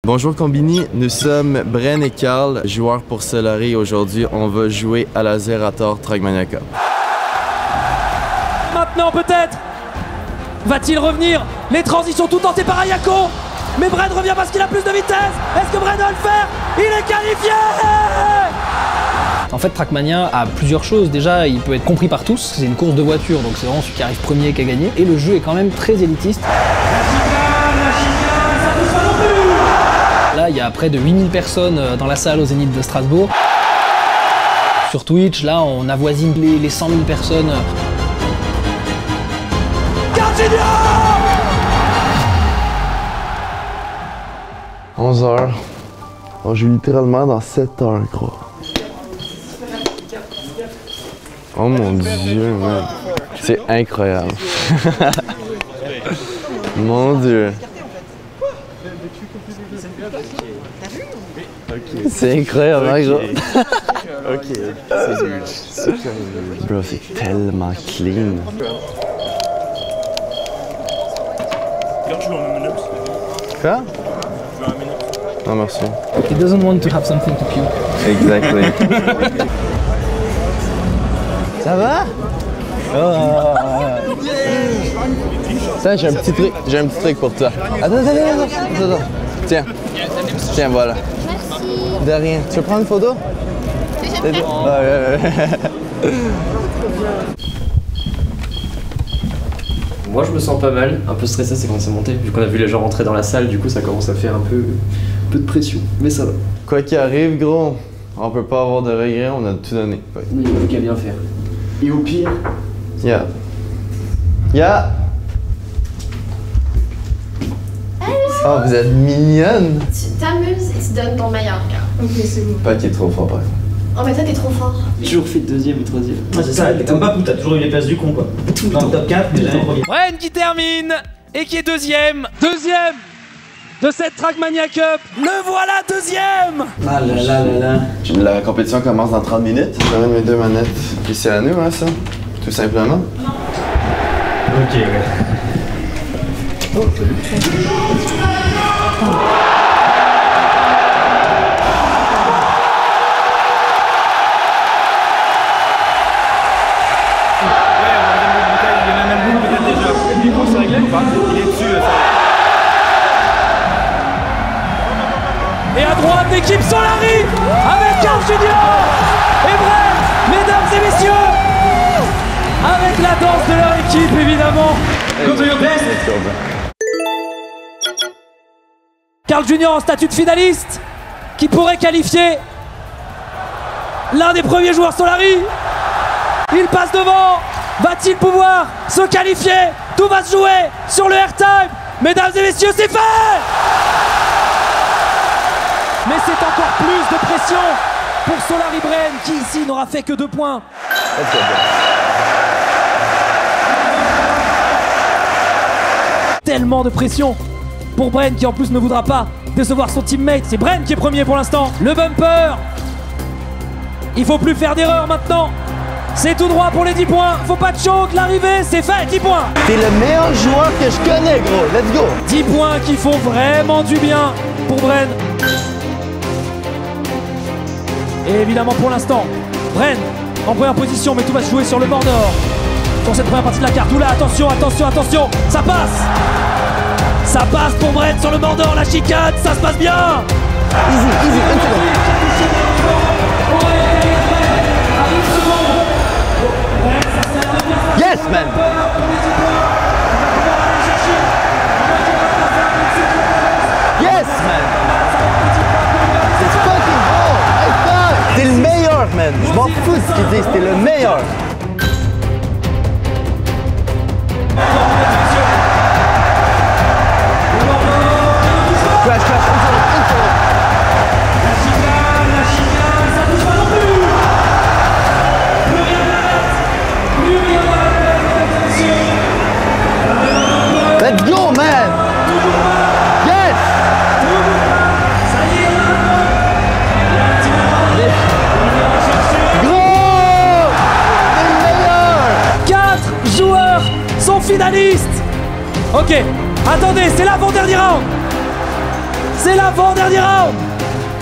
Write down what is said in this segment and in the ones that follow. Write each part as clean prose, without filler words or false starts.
Bonjour Combini, nous sommes Bren et Carl, joueurs pour Solari. Aujourd'hui, on va jouer à la Zerator Trackmania Cup. Maintenant peut-être va-t-il revenir? Les transitions tout tentées par Ayako. Mais Bren revient parce qu'il a plus de vitesse. Est-ce que Bren va le faire? Il est qualifié! En fait, Trackmania a plusieurs choses. Déjà, il peut être compris par tous. C'est une course de voiture, donc c'est vraiment celui qui arrive premier qui a gagné. Et le jeu est quand même très élitiste. Là, il y a près de 8000 personnes dans la salle au Zénith de Strasbourg. Sur Twitch, là, on avoisine les 100 000 personnes. 11h. On joue littéralement dans 7 heures, gros. Oh mon dieu, man. C'est incroyable. Mon dieu. C'est incroyable, hein, gros. Ok. Bro, c'est tellement clean. Quoi? Non, merci. He doesn't want to have something to puke. Exactly. Ça va? Ça, j'ai un petit truc. J'ai un petit truc pour toi. Attends. Tiens. Tiens, voilà. Merci. De rien. Tu veux prendre une photo? Ouais. Moi je me sens pas mal, un peu stressé c'est quand c'est monté, vu qu'on a vu les gens rentrer dans la salle, du coup ça commence à faire un peu de pression, mais ça va. Quoi qu'il arrive, gros, on peut pas avoir de regrets, on a tout donné. Ouais. Il n'y a plus qu'à bien faire. Et au pire... Yeah. Oh, vous êtes mignonne! Tu t'amuses et tu donnes ton meilleur, gars. Ok, c'est bon. Pas qu'il est trop fort, par exemple. Oh, mais toi, t'es trop fort. J'ai toujours fait deuxième et troisième. Ah, c'est ça, comme Papou, t'as toujours eu les places du con, quoi. Tout le Dans temps. le top 4, mais jamais premier. Bren qui termine et qui est deuxième de cette Trackmania Cup. Le voilà deuxième. Ah là. La compétition commence dans 30 minutes. Je ramène mes deux manettes. Puis c'est à nous, hein, ça? Tout simplement. Ok, ouais. Et à droite, l'équipe Solari avec Carl Junior et Bren, mesdames et messieurs, avec la danse de leur équipe évidemment. Go to your best. Carl Junior en statut de finaliste qui pourrait qualifier l'un des premiers joueurs Solari. Il passe devant. Va-t-il pouvoir se qualifier? Tout va se jouer sur le airtime. Mesdames et messieurs, c'est fait! Mais c'est encore plus de pression pour Solari Bren qui ici n'aura fait que 2 points. Tellement de pression pour Bren qui en plus ne voudra pas décevoir son teammate. C'est Bren qui est premier pour l'instant. Le bumper. Il faut plus faire d'erreur maintenant. C'est tout droit pour les 10 points. Faut pas de choke, l'arrivée, c'est fait, 10 points. T'es le meilleur joueur que je connais, gros. Let's go. 10 points qui font vraiment du bien pour Bren. Et évidemment pour l'instant, Bren en première position, mais tout va se jouer sur le bord nord. Sur cette première partie de la carte. Oula, attention, ça passe. Ça passe pour Bren sur le bord nord, la chicane, ça se passe bien. Easy, une seconde. Yes, man! Yes, man! C'est fucking bon! High five! T'es le meilleur, man! Je m'en fous de ce qu'ils disent, t'es le meilleur! Crash, une seconde! Let's go, man! Yes! Gros! C'est le meilleur! 4 joueurs sont finalistes. Ok, attendez, c'est l'avant-dernier round. C'est l'avant-dernier round.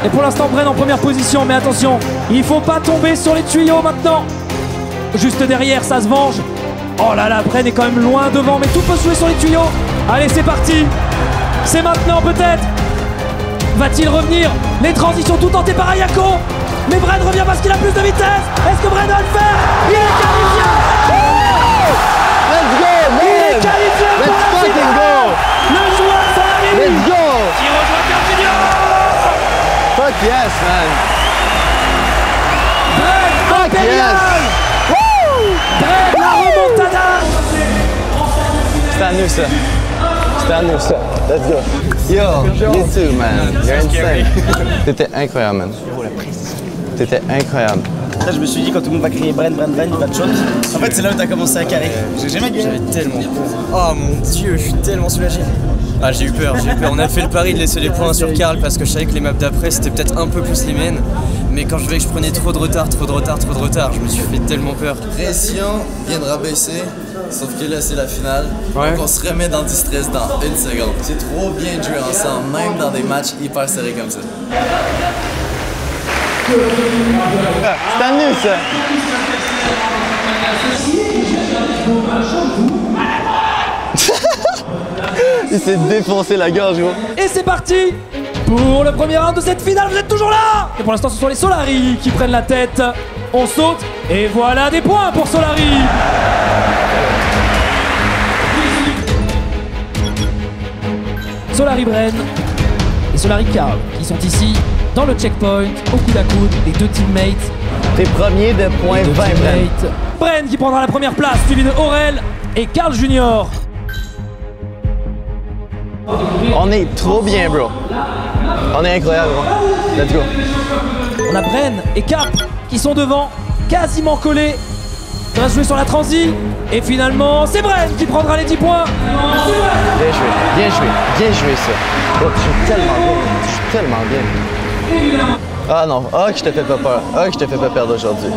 Et pour l'instant, Bren en première position. Mais attention, il faut pas tomber sur les tuyaux maintenant. Juste derrière, ça se venge. Oh là là, Bren est quand même loin devant, mais tout peut se jouer sur les tuyaux. Allez, c'est parti. C'est maintenant peut-être. Va-t-il revenir? Les transitions tout tentées par Ayako. Mais Bren revient parce qu'il a plus de vitesse. Est-ce que Bren va le faire? Il est qualifié. Let's go, man! Il est qualifié pour Let's la fucking finale. go! Le joueur Solari Let's go! qui rejoint Carl Junior. Fuck yes, man! Bren Fuck impérial. yes! Bren, la remontada. C'est à nous ça. C'est à nous ça. Let's go. Yo, you too, man. You're insane. T'étais incroyable, man. T'étais incroyable. Là, je me suis dit, quand tout le monde va crier Bren, Bren, Bren, il va te choquer. En fait, c'est là où t'as commencé à carrer. J'ai jamais gagné. J'avais tellement peur. Oh mon dieu, je suis tellement soulagé. Ah, j'ai eu peur. On a fait le pari de laisser les points sur Karl parce que je savais que les maps d'après c'était peut-être un peu plus les miennes. Mais quand je voyais que je prenais trop de retard, je me suis fait tellement peur. Pression viendra baisser, sauf que là c'est la finale. Donc on se remet dans du stress dans une seconde. C'est trop bien de jouer ensemble, même dans des matchs hyper serrés comme ça. C'est à nous ça. Il s'est défoncé la gorge, gros. Et c'est parti pour le premier round de cette finale. Vous êtes toujours là. Et pour l'instant, ce sont les Solari qui prennent la tête. On saute et voilà des points pour Solari. Solari Bren et Solari Karl qui sont ici dans le checkpoint au coude à coude, les deux teammates. T'es premier de point 20, Bren. Bren qui prendra la première place, suivi de Aurel et Carl Junior. On est trop bien, bro. On est incroyable, bro. Let's go. On a Bren et Cap qui sont devant, quasiment collés. Ça va se jouer sur la transi. Et finalement, c'est Bren qui prendra les 10 points. Bien joué, bien joué, bien joué ça. Oh, tu joues tellement bien, tu joues tellement bien. Ah non, ah que je te fais pas peur, ah que je te fais pas perdre aujourd'hui.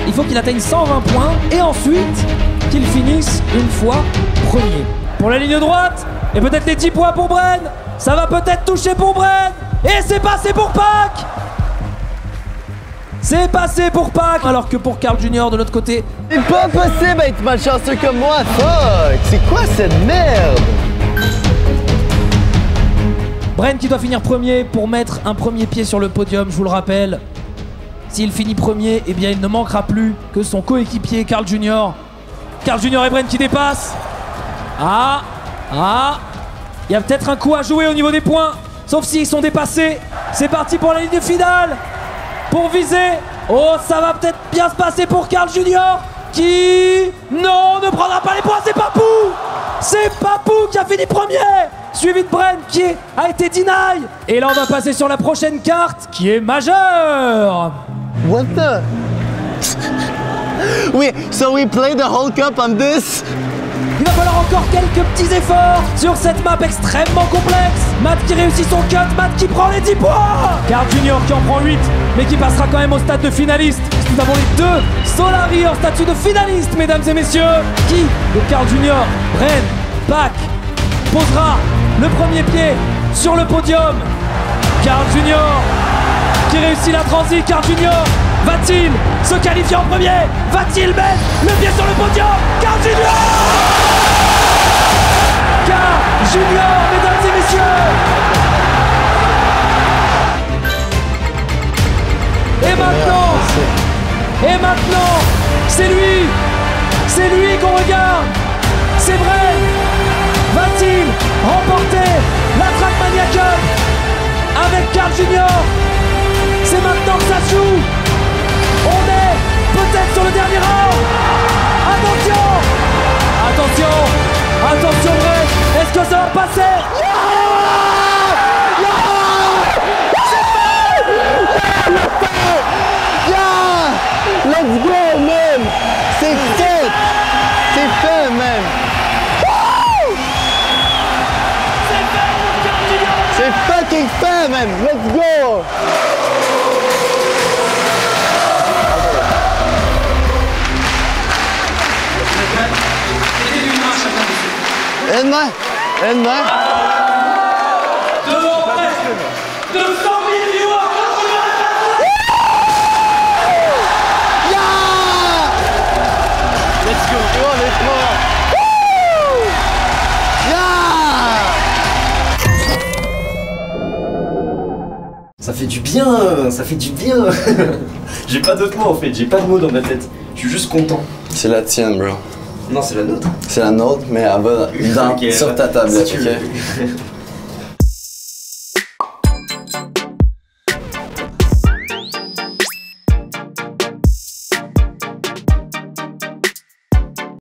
Il faut qu'il atteigne 120 points et ensuite qu'il finisse une fois premier. Pour la ligne droite, et peut-être les 10 points pour Bren. Ça va peut-être toucher pour Bren. Et c'est passé pour Pac. C'est passé pour Pac. Alors que pour Carl Junior de l'autre côté. C'est pas possible d'être malchanceux comme moi, fuck! C'est quoi cette merde? Bren qui doit finir premier pour mettre un premier pied sur le podium, je vous le rappelle. S'il finit premier, eh bien il ne manquera plus que son coéquipier Carl Junior. Carl Junior et Bren qui dépassent. Il y a peut-être un coup à jouer au niveau des points, sauf s'ils sont dépassés. C'est parti pour la ligne finale, pour viser. Oh, ça va peut-être bien se passer pour Carl Junior, qui... Non, ne prendra pas les points, c'est Papou. C'est Papou qui a fini premier, suivi de Bren qui a été deny. Et là, on va passer sur la prochaine carte, qui est majeure. What the? So we play the whole cup on this? Il va falloir encore quelques petits efforts sur cette map extrêmement complexe. Matt qui réussit son cut, Matt qui prend les 10 points. Carl Junior qui en prend 8, mais qui passera quand même au stade de finaliste. Nous avons les deux Solari en statut de finaliste, mesdames et messieurs. Qui de Carl Junior, Bren, Pac, posera le premier pied sur le podium? Carl Junior qui réussit la transi. Carl Junior va-t-il se qualifier en premier? Va-t-il mettre le pied sur le podium? Carl Junior! Carl Junior, mesdames et messieurs! Et maintenant, c'est lui qu'on regarde. C'est Bren. Va-t-il remporter la Trackmania Cup avec Carl Junior? C'est maintenant que ça se joue. On est peut-être sur le dernier round. Attention Bren. Est-ce que ça va passer? Let's go, man! C'est fait! C'est fait, man! C'est fucking fait, man! Let's go! Aide-moi. Aide-moi. Devant presque 200 000 viewers. Let's go. Oh, on est trop. Ça fait du bien, ça fait du bien. J'ai pas d'autres mots en fait, j'ai pas de mots dans ma tête. Je suis juste content. C'est la tienne, bro. Non, c'est la nôtre. C'est la nôtre, mais elle va dans, Ok, sur ta tablette, si tu ok? veux.